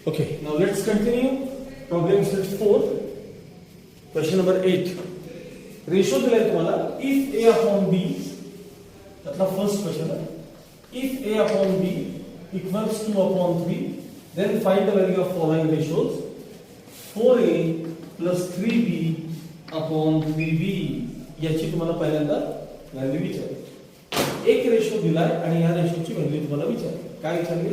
Okay, now let's continue. Problem set 4. Question number 8. Ratio दिलाय तुम्हाला if A upon B. त्यातला first question आहे. If A upon B equals 2 upon 3, then find the value of following ratios. 4A plus 3B upon 3B. याची तुम्हाला पहिल्यांदा value विचारली. एक ratio दिलाय आणि या रेशोची व्हॅल्यू तुम्हाला विचारली. काय विचारली?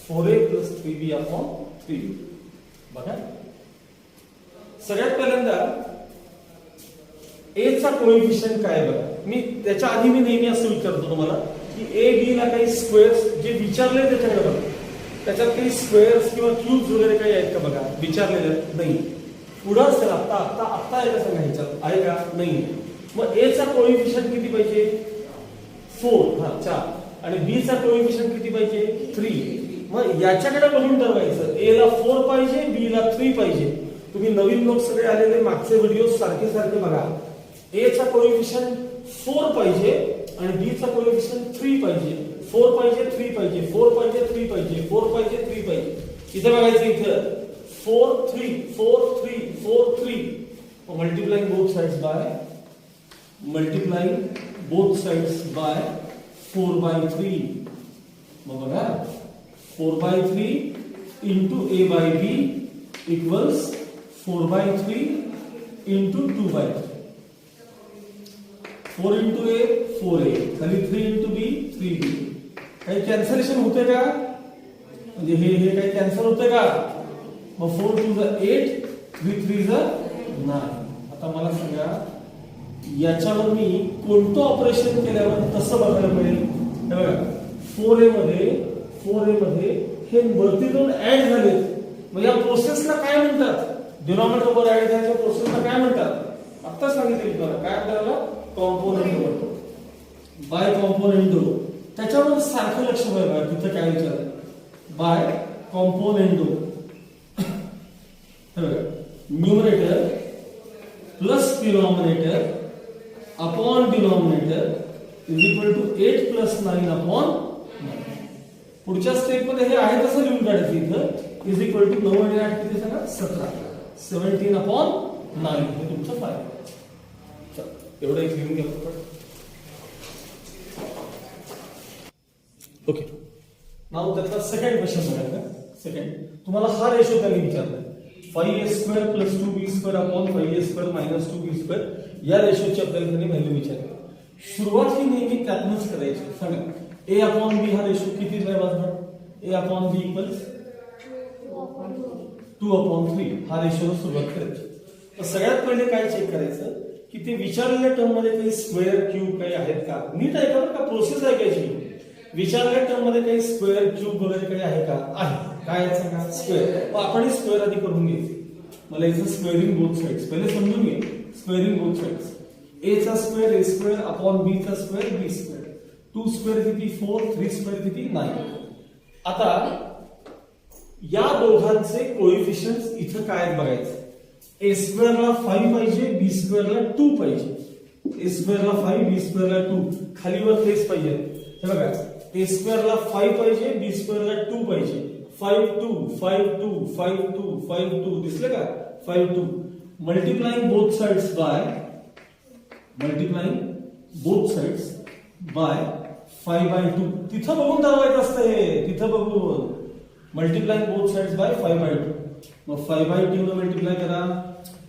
4A plus 3B upon 3B. बघा, सगळ्यात पहिल्यांदा ए चा कोएफिशियंट काय बघा. मी त्याच्या आधी नेहमी असं विचारतो तुम्हाला की ए बी ला काही स्क्वेअर्स जे विचारले त्याच्याकडे बघा. त्याच्यात काही स्क्वेअर्स किंवा क्यूब्स वगैरे काही आहेत का बघा. विचारलेले नाही. पुढं असेल आता आता आता आहे का सांगायचं आहे का नाही. मग ए चा कोएफिशियंट किती पाहिजे? 4. हा 4. आणि बी चा कोएफिशियंट किती पाहिजे? 3. मग याच्याकडे बघून ठरवायचं. ए ला 4 पाहिजे, बी ला 3 पाहिजे. तुम्ही नवीन लोक सगळे आलेले मागचे व्हिडिओ सारखे सारखे बघा. ए चा कोएफिशियंट 4 पाहिजे आणि बी चा कोएफिशियंट 3 पाहिजे. 4 पाहिजे, 3 पाहिजे, 4 पाहिजे, 3 पाहिजे, 4 पाहिजे, 3 पाहिजे. इथे बघायचं इथं 4 3 4 3 4 3. Multiplying both sides by 4/3. मग बघा 4/3 into A by B equals 4/3 into 2/3. 4 into A 4A, खाली 3 into B 3B. काही कॅन्सलेशन होते का? म्हणजे हे काही कॅन्सल होते का? मग 4 2 जा 8, 3 3 जा 9. आता मला सांगा याच्यावर मी कोणतं ऑपरेशन केल्यावर तसं बघायला मिळेल. हे बघा 4A मध्ये हे वरती दोन ऍड झालेत. मग या प्रोसेसला काय म्हणतात? डिनॉमिनेटर वर ऍड करायच्या प्रोसेसला काय म्हणतात? आता सांगितलं तुम्हाला काय आपल्याला कॉम्पोनंट म्हणतो. By componendo. त्याच्यावर सारखं लक्ष बघा तिथं काय विचारलं. By componendo. Numerator plus denominator upon denominator is equal to 8 plus 9 upon 9. पुढच्या स्टेप मध्ये हे आहे तसं लिहून काढायचं. इथं इज इक्वल टू 9 आणि 8 किती सांगा? 17. 17 upon 9 हे तुमचं फायदा. एवढं एक लिहून घ्या. ओके, नाव त्याचा सेकंड क्वेश्चन बघायचा. सेकंड तुम्हाला हा रेशो त्यांनी विचारलाय 5a² plus 2b² upon 5a² minus 2b². या रेशोची आपल्याला त्यांनी व्हॅल्यू विचारली. सुरुवात ही नेहमी त्यातनंच करायची. सांगा a upon b हा रेशो किती वाजणार? a upon b equals 2 upon 3. हा रेशोला सुरुवात करायची. तर सगळ्यात पहिले काय चेक करायचं की ते विचारलेल्या टर्म मध्ये काही स्क्वेअर क्यूब काही आहेत का. नीट ऐका बरं का, प्रोसेस ऐकायची. विचारलेल्या टर्म मध्ये काही स्क्वेअर क्यूब वगैरे काही आहे का? आहे. काय आहे सांगा? स्क्वेअर. आपण स्क्वेअर आधी करून घ्यायचे. मला इथं स्क्वेअरिंग बोथ साइड्स पहिले समजून घे. Squaring both sides. a चा स्क्वेअर a² अपॉन b चा स्क्वेअर b². 2 स्क्वेअर किती? 4. 3 स्क्वेअर किती? 9. आता या दोघांचे कोएफिशियंट्स इथं काय बघायचं. a² ला 5 पाहिजे, b² ला 2 पाहिजे. a² ला 5, b² ला 2. खालीवर तेच पाहिजे. हे बघा a² ला 5 पाहिजे, b² ला 2 पाहिजे. 5 2 5 2 5 2 5 2 दिसलं का? 5 2. Multiplying both sides by 5/2. तिथं बघून दाखवायचं असतं हे. तिथं बघून मल्टिप्लाइंग बोथ साइड्स बाय 5/2. मग 5/2 ने मल्टिप्लाय करा.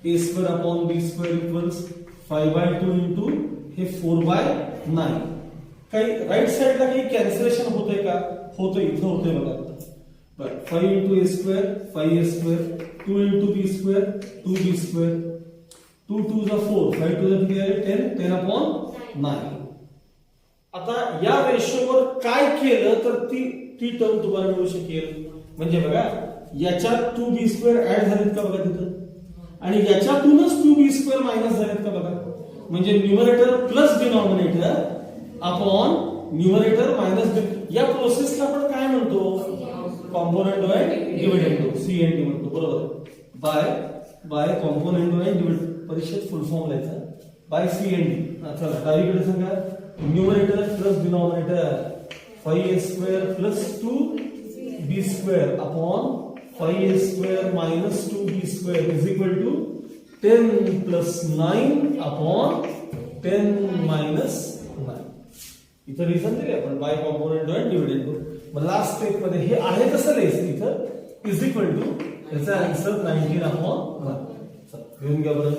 a² upon b² equals 5/2 into हे 4/9. काही राईट साइडला काही कॅन्सलेशन होतंय का? होतं. इथं होतंय बघा. बरं 5 into a², 5a², 2 into b², 2b², 2 2 जा 4, 5 2 जा किती आहे? 10. 10 upon 9. आता या रेशोवर काय केलं तर ती टर्म तुम्हाला मिळू शकेल. म्हणजे बघा याच्यात 2b² ऍड झालेत का बघा तिथं. आणि याच्यातूनच 2b² मायनस झालेत का बघा. म्हणजे numerator plus denominator upon numerator minus. या प्रोसेसला आपण काय म्हणतो? Component by dividend. CND म्हणतो. बरोबर. By component by dividend. परीक्षेत फुल फॉर्म लिहायचा बाय CND. चला डावीकडे सांगा. Numerator plus denominator 5a² plus 2b² upon 5a square minus 2b square is equal to 10 plus 9 upon 10 minus 9. इथं रिझन दिले आपण बाय कॉम्पोनंट आणि डिव्हिडंड. मग लास्ट स्टेप मध्ये हे आहे तसं लिहायचं इथं इज इक्वल टू याचा आन्सर 19 अपॉन 9. घेऊन घ्या बरं.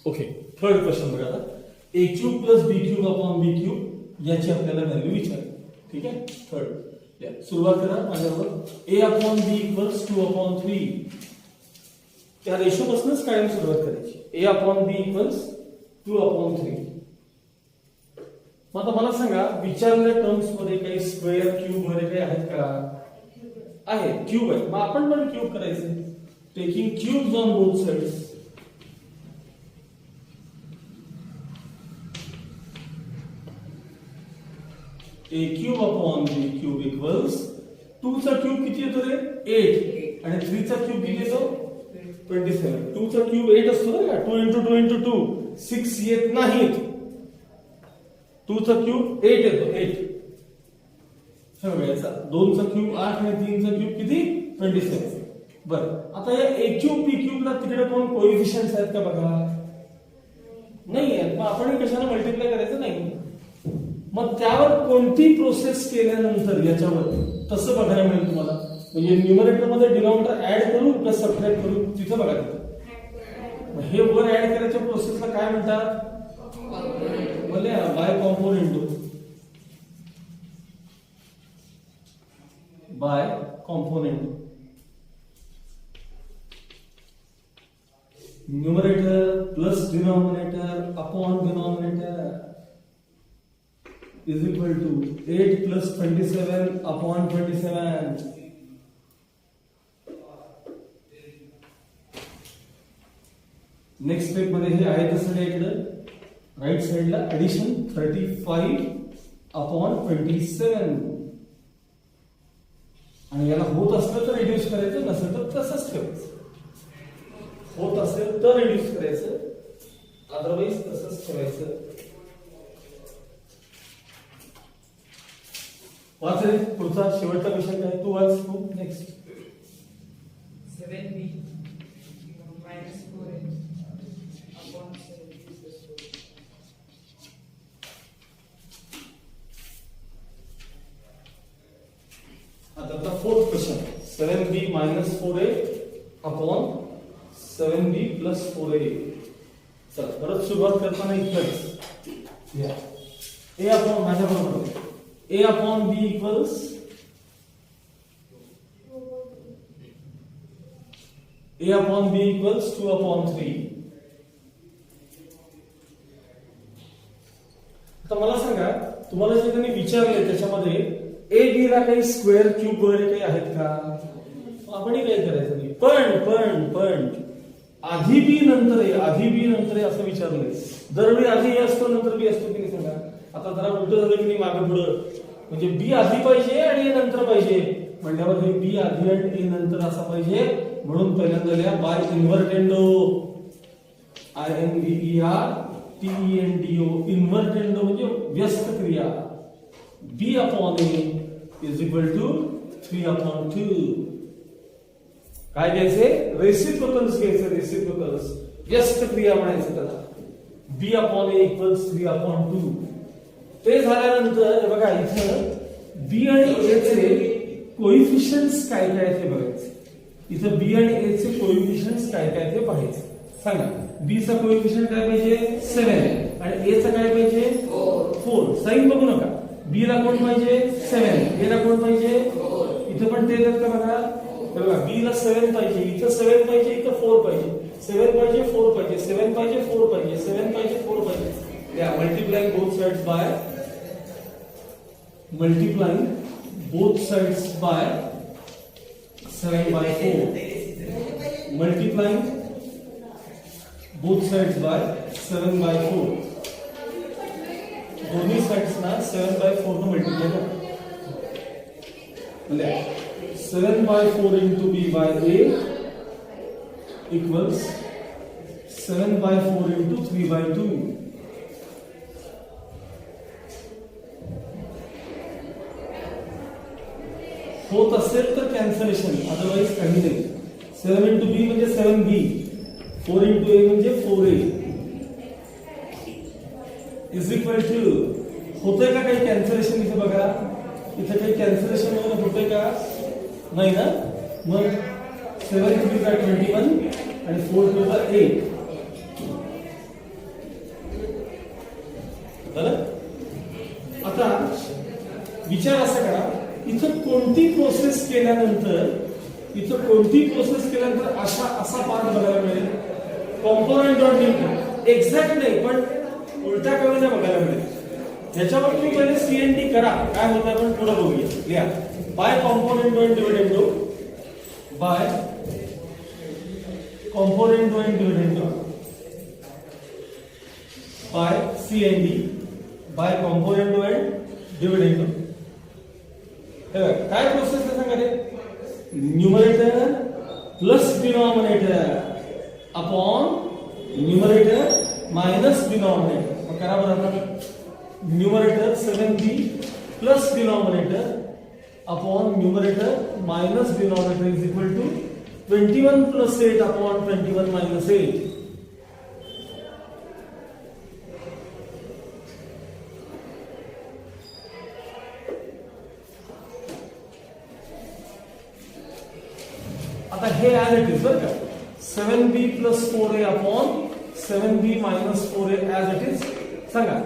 ओके, थर्ड क्वेश्चन बघा आता. ए क्यूब प्लस बी क्यूब अपॉन बी क्यूब याची आपल्याला व्हॅल्यू विचारली. ठीक आहे, थर्ड. सुरुवात करा माझ्याबरोबर. ए अपॉन बी इक्वल्स 2 अपॉन 3. त्या रेशो पासूनच कायम सुरुवात करायची. ए अपॉन बी इक्वल्स 2 अपॉन 3. मग आता मला सांगा विचारलेल्या टर्म्स मध्ये काही स्क्वेअर क्यूब वगैरे काही आहेत का? आहे, क्यूब आहे. मग आपण पण क्यूब करायचे. Taking cubes on both sides. A cube upon b cube equals 2 चा क्यूब किती येतो रे? 8. आणि 3 चा क्यूब किती येतो? 27. 2 चा क्यूब 8 असतो ना. 2 into 2 into 2 6 येत नाहीत. 2 चा क्यूब 8 येतो. 8 बघायचा. 2 चा क्यूब 8 आणि 3 चा क्यूब किती? 27. बरं, आता या ए क्यूब बी क्यूबला तिकडे कोण कोएफिशियंट्स आहेत का बघा? नाही आहेत. मग आपण कशाला मल्टिप्लाय करायचं नाही. मग त्यावर कोणती प्रोसेस केल्यानंतर याच्यावर तसं बघायला मिळेल तुम्हाला. म्हणजे न्यूमरेटर मध्ये डिनॉमिनेटर ऍड करू का सबट्रॅक्ट करू तिथं बघा. तिथं हे वर ऍड करायच्या प्रोसेसला काय म्हणतात? बोले by component. By component. Numerator plus denominator upon denominator is equal to 8 plus 27 upon 27. Next step मध्ये हे आहे तसं इकडे राईट साइडला ऍडिशन 35 अपॉन 27. आणि याला होत असलं तर रिड्यूस करायचं, नसेल तर तसंच ठेवायचं. होत असेल तर रिड्यूस करायचं, अदरवाइज तसंच ठेवायचं. वाच रे पुढचा शेवटचा क्वेश्चन काय? तू वाच. तू next. 7b minus 4a upon 7b plus 4a. आता fourth question. 7b minus 4a upon 7b plus 4a. चला परत सुरुवात करताना इथंच या ए अपॉन माझ्याबरोबर A upon B equals A upon B equals 2 upon 3. आता मला सांगा तुम्हाला जे त्यांनी विचारले त्याच्यामध्ये A B ला काही स्क्वेअर क्यूब वगैरे काही आहेत का? आपणही काही करायचं नाही. पण आधी बी नंतर A, आधी बी नंतर A असं विचारलंय. दरवेळी आधी A असतो नंतर B असतो की नाही सांगा. आता जरा उलट झालं की नाही मागे पुढं. म्हणजे बी आधी पाहिजे आणि ए नंतर पाहिजे म्हटल्यावर हे बी आधी आणि ए नंतर असा पाहिजे. म्हणून पहिल्यांदा लिहा बाय इन्व्हर्टेंडो. INVERTENDO. इन्व्हर्टेंडो म्हणजे व्यस्त क्रिया. B upon A is equal to 3 upon 2. काय घ्यायचे? रेसिप्रोकल्स घ्यायचे. रेसिप्रोकल्स व्यस्त क्रिया म्हणायचं त्याला. बी अपॉन ए इक्वल्स 3 अपॉन 2. ते झाल्यानंतर बघा इथं बी आणि ए चे कोइफिशियंट्स काय काय ते बघायचे. इथं बी आणि ए चे कोइफिशियंट्स काय काय ते पाहायचे. सांगा बी चा कोइफिशियंट काय पाहिजे? 7 आणि ए चा काय पाहिजे? 4. साइन बघू नका. बी ला कोण पाहिजे? 7. ए ला कोण पाहिजे? इथं पण ते देतात का बघा. बघा बी ला 7 पाहिजे, इथं 7 पाहिजे, इथं 4 पाहिजे. 7 पाहिजे, 4 पाहिजे, 7 पाहिजे, 4 पाहिजे, 7 पाहिजे, 4 पाहिजे. Yeah, multiplying both sides by 7 by 4. Multiplying both sides by 7 by 4. दोन्ही साइड्स ना 7 by 4 ने मल्टीप्लाई करा. म्हणजे 7 by 4 into b by a equals 7 by 4 into 3 by 2. होत असेल तर कॅन्सलेशन, अदरवाईज काही नाही. 7 इंटू बी म्हणजे 7b, 4 इंटू ए म्हणजे 4a इज इक्वल टू, होतंय का काही कॅन्सलेशन इथे बघा, इथे काही कॅन्सलेशन वगैरे होतंय का, नाही ना. मग 7 टू बी 21 आणि 4 टू बी 8 झालं. आता विचार असा करा, इथं कोणती प्रोसेस केल्यानंतर असा पार्ट बघायला मिळेल, कॉम्पोनंट डॉट लिंक एक्झॅक्ट नाही पण उलट्या करून बघायला मिळेल. ह्याच्यावर तुम्ही पहिले सीएनडी करा, काय होतं आपण पुढे बघूया. लिहा by componendo dot dividendo, by componendo dot dividendo, by CND, by componendo dot dividendo. काय प्रोसेस आहे सांगा रे, numerator plus denominator upon numerator minus denominator. मग करा बरोबर, numerator 7b plus denominator upon numerator minus denominator is equal to 21 plus 8 upon 21 minus 8. आता हे as it is बरं का, 7b plus 4a upon 7b minus 4a as it is. सांगा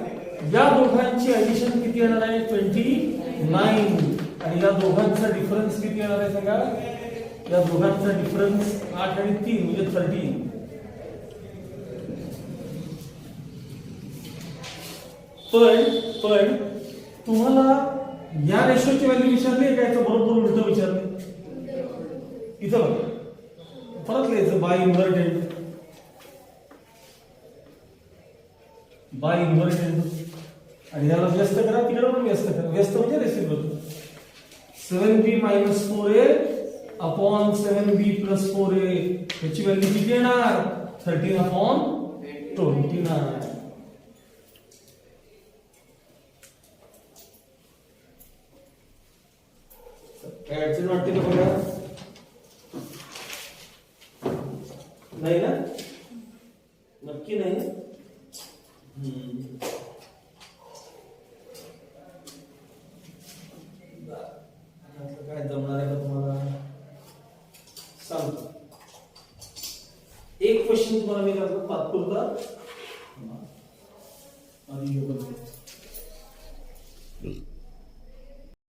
या दोघांची ऍडिशन किती येणार आहे, 29, आणि या दोघांचा डिफरन्स किती येणार आहे सांगा, या दोघांचा डिफरन्स 8 आणि 3 म्हणजे 13. पण तुम्हाला या रेशोची व्हॅल्यू विचारली आहे का, याचं बरोबर उलट विचारले. इथं बघा परत लिहायचं, बाय इन्व्हर्टेड, बाय इन्व्हर्टेड, आणि याला व्यस्त करा, तिकडे पण व्यस्त करा. व्यस्त म्हणजे रेसिप्रोकल होतं. 7b minus 4a upon 7b plus 4a, याची व्हॅल्यू किती येणार, 13 अपॉन 29. काय अडचण वाटते का बघा, नाही ना, नक्की नाही. काय जमणार आहे का तुम्हाला, सांगतो. एक क्वेश्चन तुम्हाला मी करतो तात्पुरता.